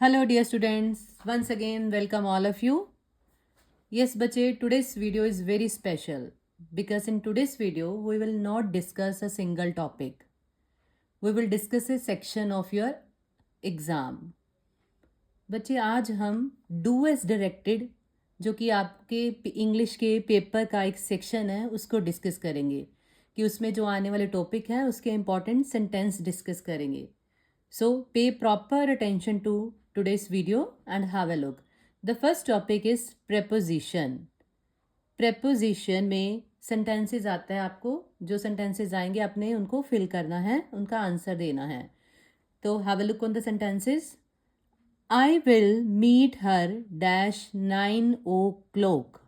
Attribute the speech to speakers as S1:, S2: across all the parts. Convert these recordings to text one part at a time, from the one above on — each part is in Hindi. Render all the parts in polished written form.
S1: Hello dear students, once again welcome all of you. Yes bache, today's video is very special because in today's video we will not discuss a single topic. We will discuss a section of your exam. बच्चे आज हम डू एज डायरेक्टेड जो कि आपके इंग्लिश के पेपर का एक सेक्शन है उसको डिस्कस करेंगे कि उसमें जो आने वाले टॉपिक है उसके इम्पॉर्टेंट सेंटेंस डिस्कस करेंगे. So pay proper attention to today's video and have a look. The first topic is preposition. Preposition में sentences आता है आपको जो sentences आएंगे आपने उनको fill करना है उनका आंसर देना है. तो have a look on the sentences. I will meet her dash 9 o'clock.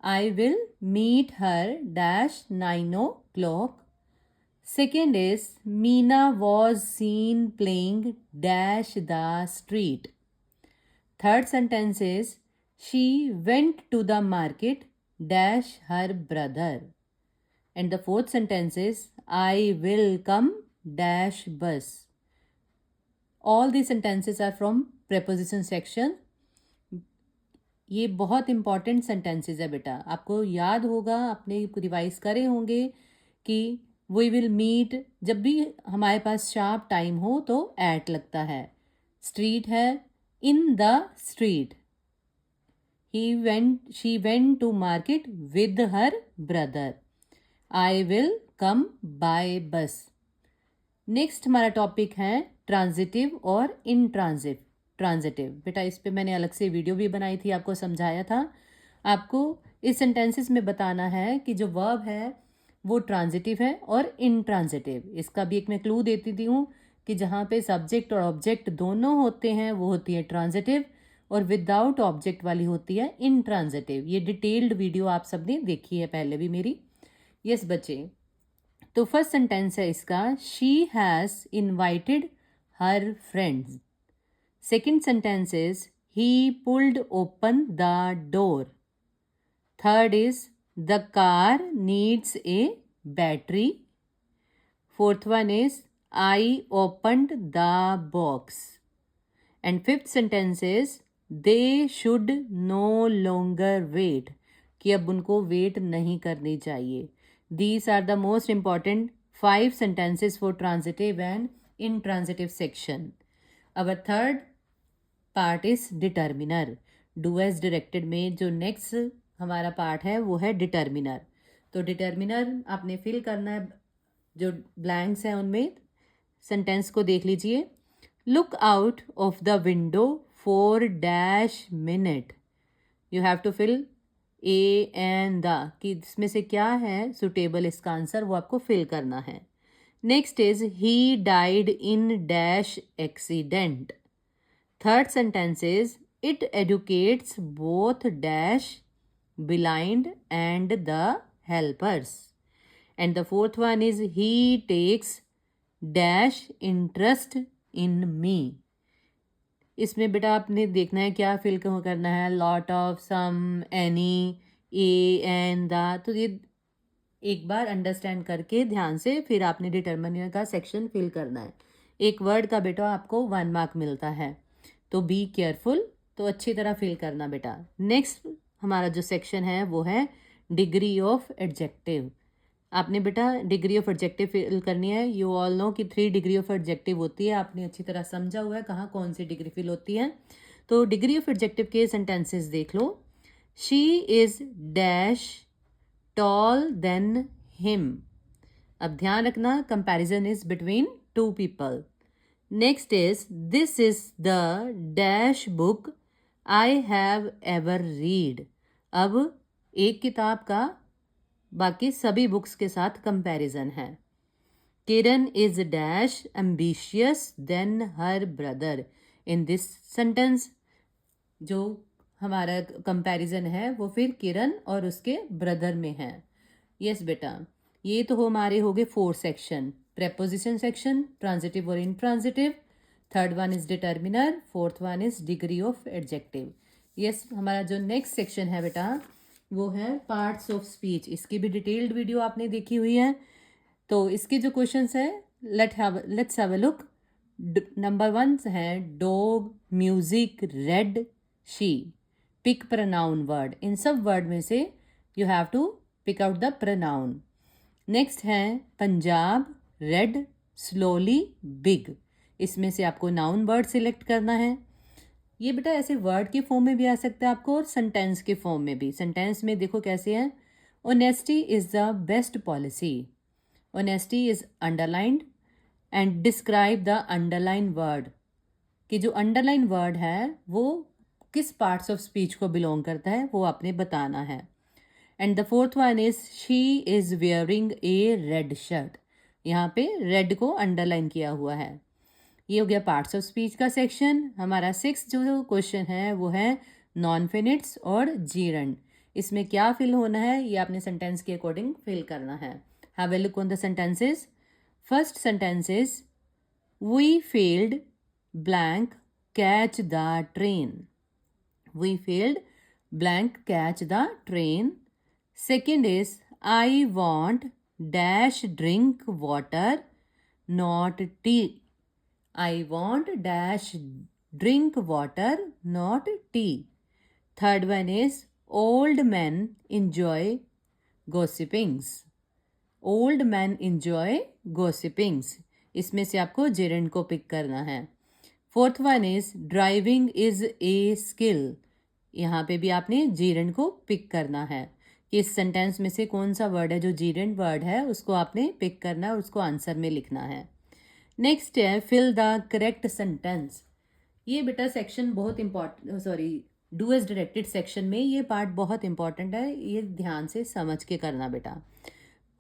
S1: I will meet her dash 9 o'clock. Second is Meena was seen playing dash the street. Third sentence is she went to the market dash her brother. And the fourth sentence is I will come dash bus. All these sentences are from preposition section. ये बहुत इंपॉर्टेंट सेंटेंसेस है बेटा, आपको याद होगा, आपने रिवाइज करे होंगे कि वी विल मीट जब भी हमारे पास शार्प टाइम हो तो एट लगता है. स्ट्रीट है in the street. She went to market with her brother. I will come by bus. Next हमारा टॉपिक है ट्रांजिटिव और ट्रांजिटिव. बेटा इस पे मैंने अलग से वीडियो भी बनाई थी, आपको समझाया था. आपको इस सेंटेंसेस में बताना है कि जो वर्ब है वो ट्रांजिटिव है और इनट्रांजिटिव. इसका भी एक मैं क्लू देती हूँ कि जहाँ पे सब्जेक्ट और ऑब्जेक्ट दोनों होते हैं वो होती है ट्रांजिटिव और विदाउट ऑब्जेक्ट वाली होती है इनट्रांजिटिव. ये डिटेल्ड वीडियो आप सबने देखी है पहले भी मेरी. यस बच्चे, तो फर्स्ट सेंटेंस है इसका she has invited her friends. Second sentence is he pulled open the door. Third is the car needs a battery. Fourth one is I opened the box. And fifth sentence is they should no longer wait. कि अब उनको वेट नहीं करनी चाहिए. These are the most important 5 sentences for transitive and intransitive section. Our third part is determiner. Do as directed में जो next हमारा पार्ट है वो है डिटर्मिनर. तो डिटर्मिनर आपने फिल करना है, जो ब्लैंक्स हैं उनमें सेंटेंस को देख लीजिए. Look out of the window for dash minute. You have to fill a and the कि इसमें से क्या है सुटेबल इसका आंसर वो आपको फिल करना है. Next is he died in dash accident. Third sentence is it educates both dash blind and the helpers. And the fourth one is he takes dash interest in me. इसमें बेटा आपने देखना है क्या फिल करना है. Lot of, some, any, a and the. तो ये एक बार अंडरस्टैंड करके ध्यान से फिर आपने डिटर्मिनर का सेक्शन फिल करना है. एक वर्ड का बेटा आपको 1 मार्क मिलता है, तो बी केयरफुल. तो अच्छी तरह फिल करना बेटा. नेक्स्ट हमारा जो सेक्शन है वो है डिग्री ऑफ एडजेक्टिव. आपने बेटा डिग्री ऑफ एडजेक्टिव फिल करनी है. यू ऑल नो कि 3 डिग्री ऑफ एडजेक्टिव होती है. आपने अच्छी तरह समझा हुआ है कहाँ कौन सी डिग्री फिल होती है. तो डिग्री ऑफ एडजेक्टिव के सेंटेंसेस देख लो. She is dash tall than him. अब ध्यान रखना comparison is between 2 people. Next is this is the dash book I have ever read. अब एक किताब का बाकी सभी बुक्स के साथ कंपैरिजन है. Kiran is dash ambitious than her brother. In this sentence जो हमारा कंपैरिजन है वो फिर किरण और उसके ब्रदर में है. यस बेटा, ये तो हमारे हो गए 4 सेक्शन. प्रेपोजिशन सेक्शन, ट्रांजिटिव और intransitive. Third one is determiner. Fourth one is degree of adjective. Yes, हमारा जो नेक्स्ट सेक्शन है बेटा वो है पार्ट्स ऑफ स्पीच. इसकी भी डिटेल्ड वीडियो आपने देखी हुई है. तो इसके जो क्वेश्चंस है let's have a look. Number 1 है dog, music, red, she. Pick pronoun word. इन सब वर्ड में से you have to pick out the pronoun. Next है पंजाब, रेड, स्लोली, बिग. इसमें से आपको नाउन वर्ड सिलेक्ट करना है. ये बेटा ऐसे वर्ड के फॉर्म में भी आ सकता है आपको और सेंटेंस के फॉर्म में भी. सेंटेंस में देखो कैसे है. Honesty is the best policy. Honesty is underlined and describe the underline word. कि जो अंडरलाइन वर्ड है वो किस पार्ट्स ऑफ स्पीच को बिलोंग करता है वो आपने बताना है. And the fourth one is she is wearing A red shirt. यहाँ पे रेड को अंडरलाइन किया हुआ है. ये हो गया पार्ट्स ऑफ स्पीच का सेक्शन. हमारा 6 जो क्वेश्चन है वो है नॉन फिनिट्स और जीरंड. इसमें क्या फिल होना है ये आपने सेंटेंस के अकॉर्डिंग फिल करना है. Have a look on the sentences. First sentence is we failed blank catch the train. We failed blank catch the train. Second is I want dash drink water not tea. I want dash drink water, not tea. Third one is old men enjoy gossipings. Old men enjoy gossipings. इसमें से आपको gerund को पिक करना है. Fourth one is driving is a skill. यहाँ पे भी आपने gerund को पिक करना है कि इस सेंटेंस में से कौन सा वर्ड है जो gerund वर्ड है उसको आपने पिक करना है और उसको आंसर में लिखना है. नेक्स्ट है फिल द करेक्ट सेंटेंस. ये बेटा सेक्शन बहुत important, sorry do as directed section में ये पार्ट बहुत इंपॉर्टेंट है. ये ध्यान से समझ के करना बेटा.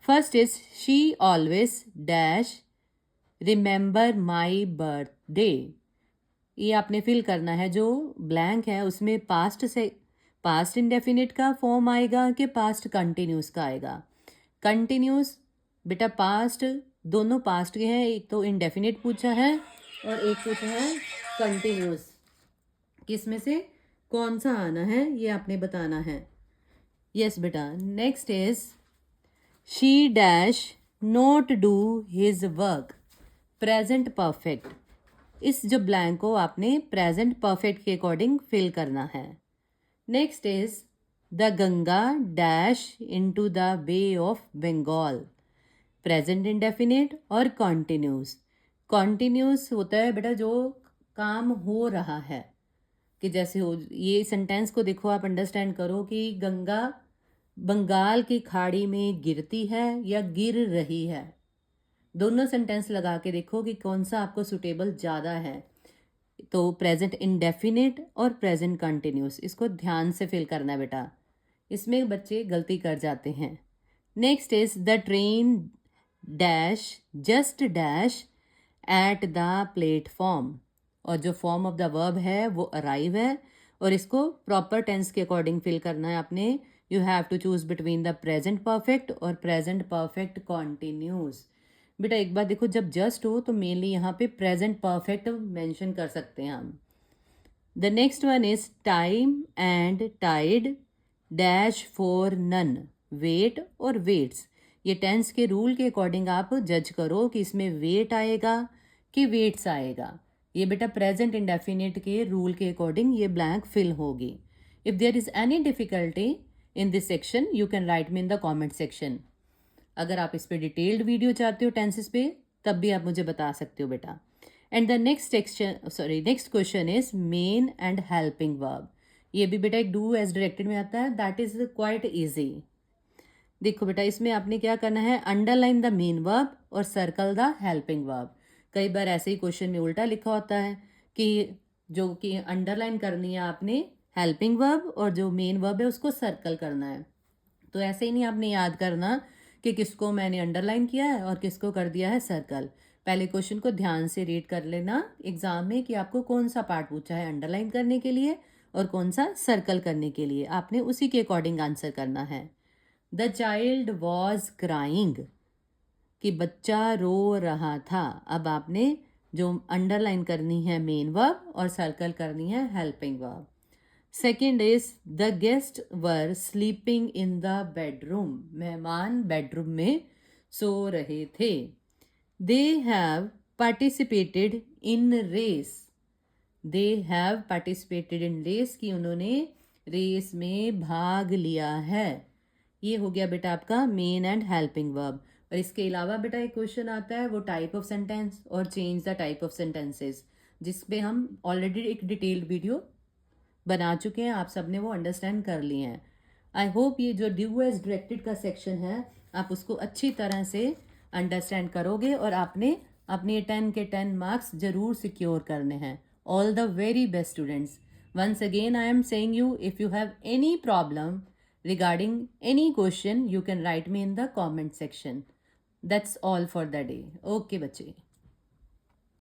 S1: First is she always dash remember my birthday. ये आपने फिल करना है. जो ब्लैंक है उसमें पास्ट से पास्ट इंडेफिनिट का फॉर्म आएगा कि पास्ट कंटिन्यूस का आएगा. कंटिन्यूस बेटा पास्ट दोनों पास्ट के हैं. एक तो इंडेफिनिट पूछा है और एक पूछा है कंटिन्यूस. किस में से कौन सा आना है ये आपने बताना है. यस बेटा. Next is she dash not do his work. Present perfect. इस जो ब्लैंक को आपने प्रेजेंट परफेक्ट के अकॉर्डिंग फिल करना है. Next is the Ganga dash into the Bay of Bengal. Present indefinite और कॉन्टिन्यूस. कॉन्टिन्यूस होता है बेटा जो काम हो रहा है. कि जैसे हो ये सेंटेंस को देखो आप अंडरस्टैंड करो कि गंगा बंगाल की खाड़ी में गिरती है या गिर रही है. दोनों सेंटेंस लगा के देखो कि कौन सा आपको सुटेबल ज़्यादा है. तो प्रेजेंट इंडेफिनिट और प्रेजेंट कंटिन्यूस इसको ध्यान से फिल करना है बेटा. इसमें बच्चे गलती कर जाते हैं. Next is the train dash just dash at the platform. और जो फॉर्म ऑफ द वर्ब है वो अराइव है और इसको प्रॉपर टेंस के अकॉर्डिंग फिल करना है आपने. You have to choose between the present perfect और प्रेजेंट परफेक्ट कॉन्टिन्यूस. बेटा एक बार देखो जब जस्ट हो तो मेनली यहाँ पे प्रेजेंट परफेक्ट मेंशन कर सकते हैं हम. The next one is time and tide dash for none wait और वेट्स. ये टेंस के रूल के अकॉर्डिंग आप जज करो कि इसमें वेट आएगा कि वेट्स आएगा. ये बेटा प्रेजेंट इंडेफिनिट के रूल के अकॉर्डिंग ये ब्लैंक फिल होगी. If there is any difficulty in this section you can write me in the comment section. अगर आप इस पर डिटेल्ड वीडियो चाहते हो टेंसेस पे तब भी आप मुझे बता सकते हो बेटा. And the next question is main and helping verb. ये भी बेटा एक डू एज डायरेक्टेड में आता है. That is quite easy. देखो बेटा इसमें आपने क्या करना है अंडरलाइन द मेन वर्ब और सर्कल द हेल्पिंग वर्ब. कई बार ऐसे ही क्वेश्चन में उल्टा लिखा होता है कि जो कि अंडरलाइन करनी है आपने हेल्पिंग वर्ब और जो मेन वर्ब है उसको सर्कल करना है. तो ऐसे ही नहीं आपने याद करना कि किसको मैंने अंडरलाइन किया है और किसको कर दिया है सर्कल. पहले क्वेश्चन को ध्यान से रीड कर लेना एग्जाम में कि आपको कौन सा पार्ट पूछा है अंडरलाइन करने के लिए और कौन सा सर्कल करने के लिए. आपने उसी के अकॉर्डिंग आंसर करना है. द चाइल्ड वॉज क्राइंग कि बच्चा रो रहा था. अब आपने जो अंडरलाइन करनी है मेन वर्ब और सर्कल करनी है helping verb. Second is the guest were sleeping in the bedroom. मेहमान बेडरूम में सो रहे थे. They have participated in race, they have participated in race, कि उन्होंने रेस में भाग लिया है। ये हो गया बेटा आपका मेन एंड हेल्पिंग वर्ब। और इसके अलावा बेटा एक क्वेश्चन आता है वो टाइप ऑफ सेंटेंस और change the type of sentences, जिस पे हम ऑलरेडी एक डिटेल्ड वीडियो बना चुके हैं, आप सब ने वो अंडरस्टैंड कर लिए हैं। आई होप ये जो डू एज डायरेक्टेड का सेक्शन है आप उसको अच्छी तरह से अंडरस्टैंड करोगे और आपने अपने 10 के 10 मार्क्स जरूर सिक्योर करने हैं। All the very best students. Once again, I am saying you, if you have any problem regarding any question, you can write me in the comment section. That's all for the day. Okay, बच्चे.